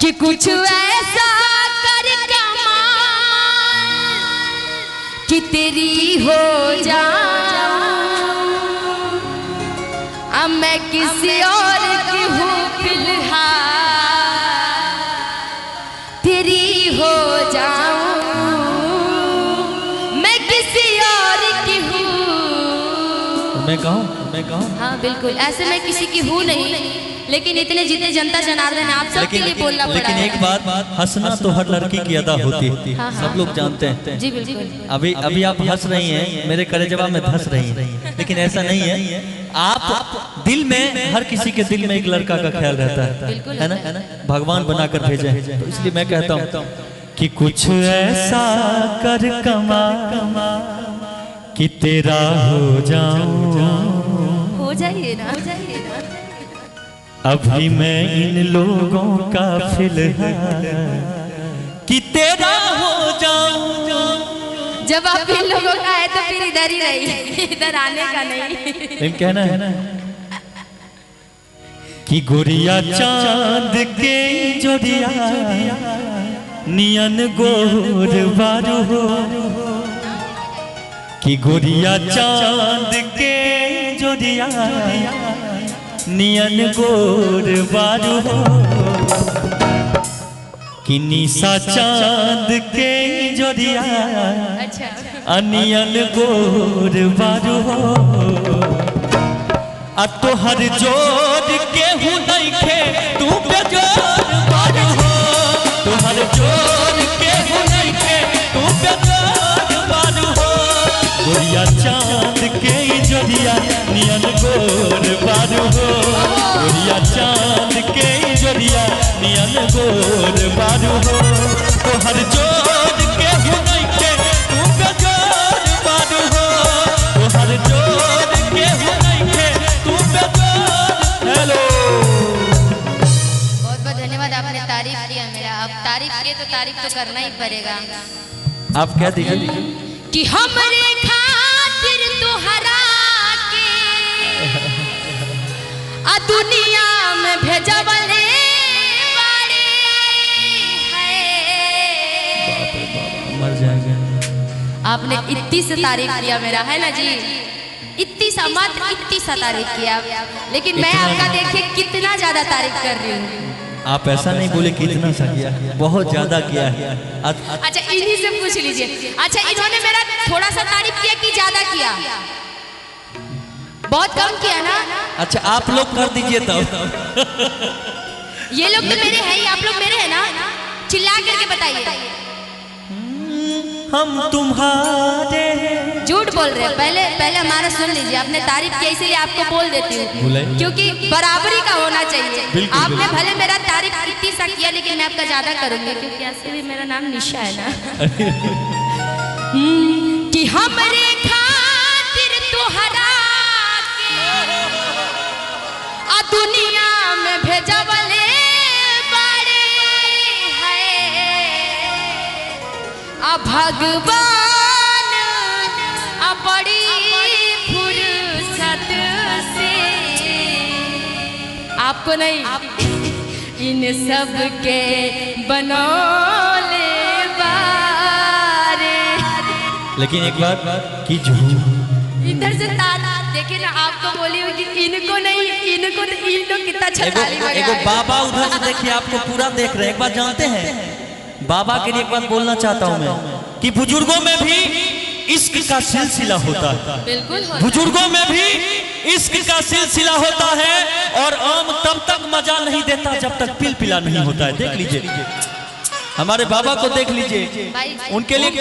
कि कुछ ऐसा कर कमाल कि तेरी हो जाऊं, अब मैं किसी और की हूँ फिलहाल, तेरी हो जाऊं, मैं किसी और की हूँ। मैं कहूँ हाँ बिल्कुल, ऐसे मैं किसी की हूँ नहीं, लेकिन इतने जितने जनता जनार्दन है आप सबके लिए बोलना पड़ा। लेकिन एक बात, हंसना तो हर लड़की की अदा होती है। हाँ, सब लोग जानते हैं। जी बिल्कुल। अभी आप हंस रही हैं, मेरे कलेजवा में धंस रही हैं, लेकिन ऐसा नहीं है। आप दिल में, हर किसी के दिल में एक लड़का का ख्याल रहता है ना, भगवान बनाकर भेजे। तो इसलिए मैं कहता हूँ कि कुछ ऐसा कर कमा कि तेरा हो जाऊं, हो जाइए ना, अभी मैं इन लोगों का फिलहाल कि तेरा हो जाऊं। जब आप इन लोगों का है तो फिर इधर ही रहिए, इधर आने का नहीं। लेकिन कहना है ना कि गोरिया चांद के जोड़िया नियन गोर बारू हो, कि गोरिया चांद के जोड़िया नियन गोर बारू हो, कि निशा चांद के जोड़िया अनियन गोर बारू हो, आ तोहर जोड़ के हूँ नहीं खे तू बेजोड़ बारू हो, तोहर जोड़ के हूँ नहीं खे तू बेजोड़ बारू हो, गोरिया चांद के जोड़िया नियन गोर बारू हो, गोरिया चांद के जोड़िया नियन गोर बारू हो, तोहर जोड़ के हूँ नहीं खे तू बेजोड़ बारू हो, तोहर जोड़ के हूँ नहीं खे तू बेजोड़। हेलो, बहुत बहुत धन्यवाद, आपने तारीफ किया मेरा। अब तारीफ किए तो तारीफ तो करना ही पड़ेगा। आप क्या दीजिए कि हमरे खातिर तुहरा के आ दुनिया में भेजबले बाड़े है। मर जाएंगे। आपने इतनी सा तारीफ किया मेरा, है ना जी, इतनी सा, मात्र इतनी सा तारीफ किया, लेकिन मैं आपका देखिए कितना ज्यादा तारीफ कर रही हूँ। आप ऐसा नहीं बोले कि इतना सा किया, बहुत ज्यादा किया है। अच्छा इन्हीं से पूछ लीजिए। अच्छा इन्होंने मेरा थोड़ा सा तारीफ किया कि ज्यादा किया? बहुत कम किया ना। अच्छा आप लोग कर दीजिए तब। ये लोग तो मेरे हैं ही, आप लोग मेरे हैं ना, चिल्ला करके बताइए। हम तुम्हारे, झूठ बोल रहे हैं। पहले हमारा सुन लीजिए। आपने तारीफ की इसीलिए आपको बोल देती हूँ, क्योंकि बराबरी का होना चाहिए। आपने भले मेरा तारीफ इतनी सा किया, लेकिन मैं आपका ज्यादा करूंगी, क्योंकि ऐसे भी मेरा नाम निशा है ना। कि हमरे खातिर तुहरा के आ दुनिया में भेजबले बाड़े है, आ भगवान आ बड़ी फुर्सत से, आपको नहीं इन सब के बनौले बारे। लेकिन एक बात कि इधर से ताला देखे ना, आपको बोली हूँ कि इनको नहीं, इनको तो इन लोग कितना अच्छा ताली बजा रहे हैं। बाबा उधर से देखिए, आपको पूरा देख रहे हैं। एक बात जानते हैं, बाबा के लिए एक बात बोलना चाहता हूँ मैं, कि बुजुर्गों में भी इश्क का सिलसिला होता है। बिल्कुल बुजुर्गों में भी इश्क का सिलसिला होता है, और आम तब तक मजा नहीं देता जब तक पिल पिला नहीं होता है। देख लीजिए, हमारे बाबा को देख लीजिए, उनके लिए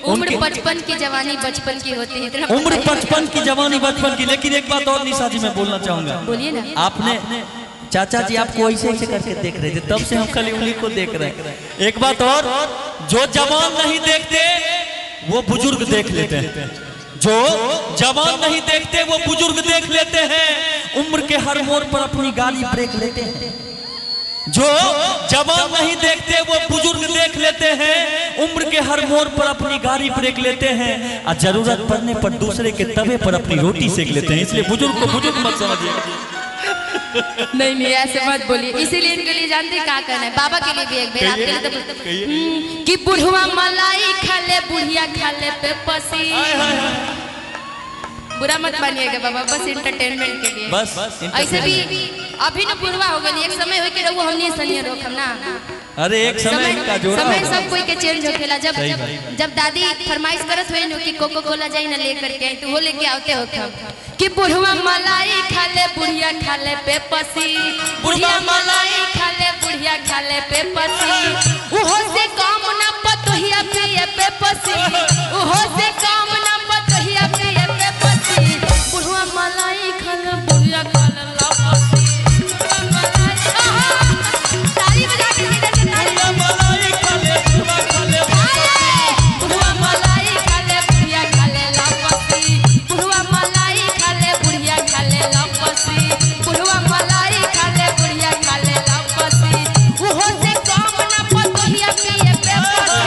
उम्र बचपन की जवानी बचपन की होती है, उम्र बचपन की जवानी बचपन की। लेकिन एक बात और निशा जी मैं बोलना चाहूंगा, बोलिए ना। आपने चाचा जी आपको ऐसे ऐसे करके देख रहे थे, तब से हम खाली उंगली को देख रहे हैं। एक बात और, जो जवान नहीं देखते वो बुजुर्ग देख लेते हैं, जो जवान नहीं देखते वो बुजुर्ग देख लेते हैं, उम्र के हर मोड़ पर अपनी गाली ब्रेक लेते हैं। जो जवान नहीं देखते वो बुजुर्ग देख लेते हैं, उम्र के हर मोड़ पर अपनी गाड़ी ब्रेक लेते हैं, और जरूरत पड़ने पर दूसरे के तवे पर अपनी रोटी सेक लेते हैं। इसलिए बुजुर्ग को बुजुर्ग मत समझिए। नहीं नहीं ऐसे मत बोलिए, इसीलिए इनके लिए जानते हैं क्या करना है। बाबा के लिए भी एक बेर, आपके लिए तो कि बुढ़वा मलाई खा ले बुढ़िया खा ले पे पसी। बुरा मत मानिएगा बाबा, बस इंटरटेनमेंट के लिए बस ऐसे भी अभी न बुढ़वा हो गई, एक समय हो के रहो हमने सनिया रोकम ना। अरे एक समय का जोड़ा समय सब कोई के चेंज होखेला। जब दादी फरमाइश करत हुए नो कि कोको कोला जाई ना लेकर के तो वो लेके आते हो कि बुढ़वा मलाई खा ले बुढ़िया खा ले पे पसी, बुढ़िया मलाई खा ले बुढ़िया खा ले पे पसी। उहो से काम ना पतोहिया पिए पे पसी, उहो से काम ना पतोहिया पिए पे पसी। बुढ़वा मलाई खा ले बुढ़िया खा ले ला पसी। ताली बजा के बुढ़िया मलाई खा ले बुढ़वा खा ले बुढ़वा मलाई खा ले बुढ़िया खा ले ला पसी, बुढ़वा मलाई खा ले बुढ़िया खा ले ला पसी, बुढ़वा मलाई खा ले बुढ़िया खा ले ला पसी। उहो से काम ना पतोहिया पिए पे पसी,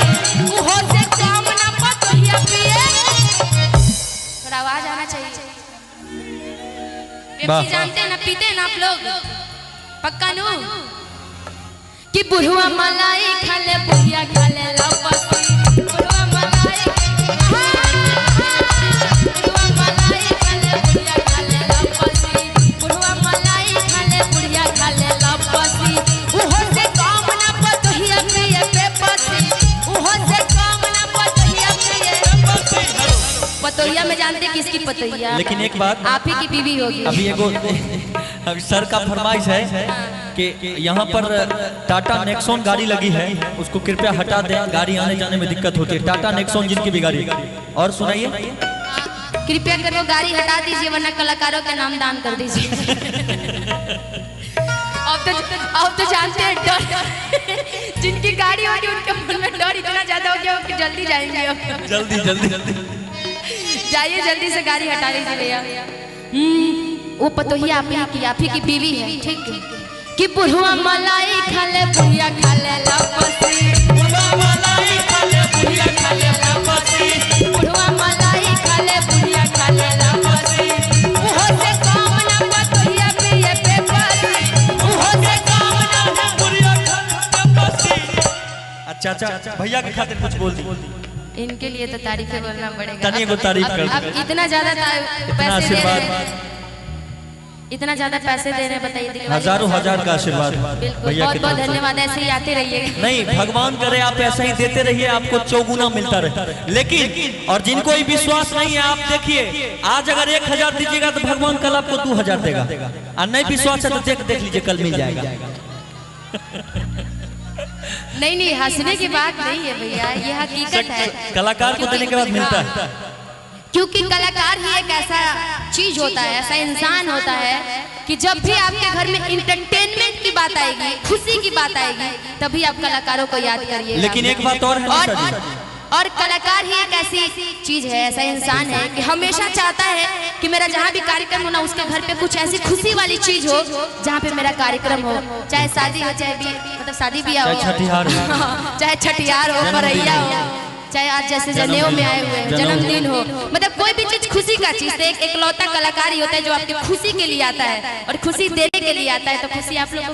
उहो से काम ना पतोहिया पिए। थोड़ा आवाज आना चाहिए। पेप्सी जानते हैं ना, पीते हैं ना आप लोग पक्का नो कि बुढ़वा मलाई खा ले बुढ़िया खा ले ला पसी, बुढ़वा मलाई बुढ़वा मलाई खा ले बुढ़िया खा ले ला पसी, बुढ़वा मलाई खा ले बुढ़िया खा ले ला पसी। उहो से काम ना पतोहिया पिए पे पसी, उहो से काम ना पतोहिया पिए पसी। पतोहिया में जानते किसकी पतोहिया? लेकिन एक बात, आप ही की बीवी होगी। अभी एगो अभी सर का फरमाइश है कि यहाँ पर टाटा नेक्सॉन गाड़ी लगी है, उसको कृपया हटा दें, गाड़ी आने जाने में दिक्कत होती है। टाटा नेक्सॉन जिनकी भी गाड़ी। और सुनाइए, कृपया कर वो गाड़ी हटा दीजिए वरना कलाकारों के नाम दान कर दीजिए। अब तो जानते हैं डर जिनकी गाड़ी होगी उनके मन में डर इतना ज्यादा हो गया कि जल्दी जाएंगे। अब जल्दी जल्दी जल्दी जाइए, जल्दी से गाड़ी हटा लीजिए भैया। वो पतोहिया आप ही की बीवी है, ठीक है? कि बुढ़वा मलाई खा ले बुढ़िया खा ले ला पसी, बुढ़वा मलाई खा ले बुढ़िया खा ले ला पसी, बुढ़वा मलाई खा ले बुढ़िया खा ले ला पसी। उहो से काम ना पतोहिया पिए पे पसी, उहो से काम ना बुढ़िया खा ले पसी। अच्छा अच्छा भैया के खातिर कुछ बोल दी। इनके लिए तो तारीफें बोलना पड़ेगा। तनिए को तारीफ कर अब इतना ज्यादा पैसे दे रहे हैं, इतना ज्यादा पैसे दे रहे हैं, बताइए। हजारों हजार का आशीर्वाद भैया बहुत के बहुत तरफ से। धन्यवाद, ऐसे ही आते रहिए। नहीं, भगवान करे आप ऐसा ही देते रहिए, आपको चौगुना मिलता रहे। लेकिन और जिनको ही विश्वास नहीं है, आप देखिए आज अगर 1000 दीजिएगा तो भगवान कल आपको 2000 देगा। और नहीं विश्वास है तो देख लीजिए, कल मिल जाएगा। नहीं नहीं, हंसने की बात नहीं है भैया, ये हकीकत है। कलाकार को देने के बाद मिलता है, क्योंकि कलाकार ही एक ऐसा चीज होता है, ऐसा इंसान होता है कि जब भी आपके घर में इंटरटेनमेंट की बात आएगी, खुशी की बात आएगी, तभी आप कलाकारों को याद करिए। लेकिन एक बात और है और कलाकार ही एक ऐसी चीज है, ऐसा इंसान है कि हमेशा चाहता है कि मेरा जहाँ भी कार्यक्रम हो ना, उसके घर पे कुछ ऐसी खुशी वाली चीज हो जहाँ पे मेरा कार्यक्रम हो, चाहे शादी हो, चाहे मतलब शादी ब्याह हो, चाहे छठियार हो, बरैया हो, चाहे आज जैसे जनेऊ में आए हुए हैं, जन्मदिन हो, मतलब कोई भी चीज खुशी का चीज। एक इकलौता कलाकार ही होता है जो आपके खुशी के लिए आता है और खुशी देने के लिए आता है। तो खुशी आप लोग